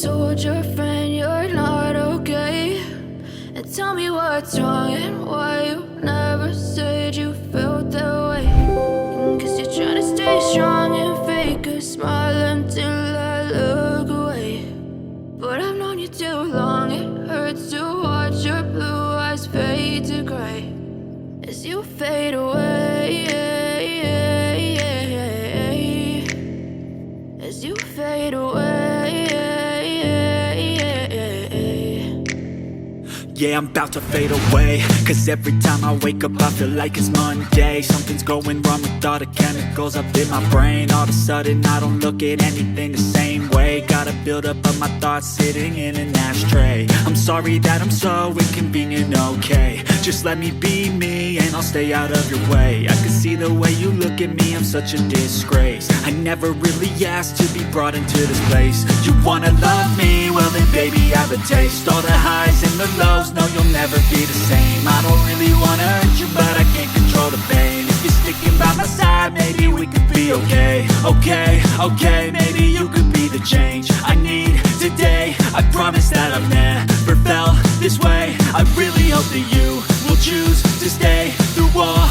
told your friend you're not okay? And tell me what's wrong and why you never said you felt that way. Cause you're trying to stay strong and fake a smile until I look away. But I've known you too long, it hurts to watch your blue eyes fade to gray as you fade away, as you fade away. Yeah, I'm about to fade away, cause every time I wake up I feel like it's Monday. Something's going wrong with all the chemicals up in my brain. All of a sudden I don't look at anything the same way. Got a buildup of my thoughts sitting in an ashtray. I'm sorry that I'm so inconvenient, okay? Just let me be me and I'll stay out of your way. I can see the way you look at me, I'm such a disgrace. I never really asked to be brought into this place. You wanna love me? Well then baby I have a taste. All the highs and the lows, no you'll never be the same. I don't really wanna hurt you but I can't control the pain. If you're sticking by my side maybe we could be okay. Okay, maybe you could be the change I need today. I promise that I've never felt this way. I really hope that you will choose to stay through all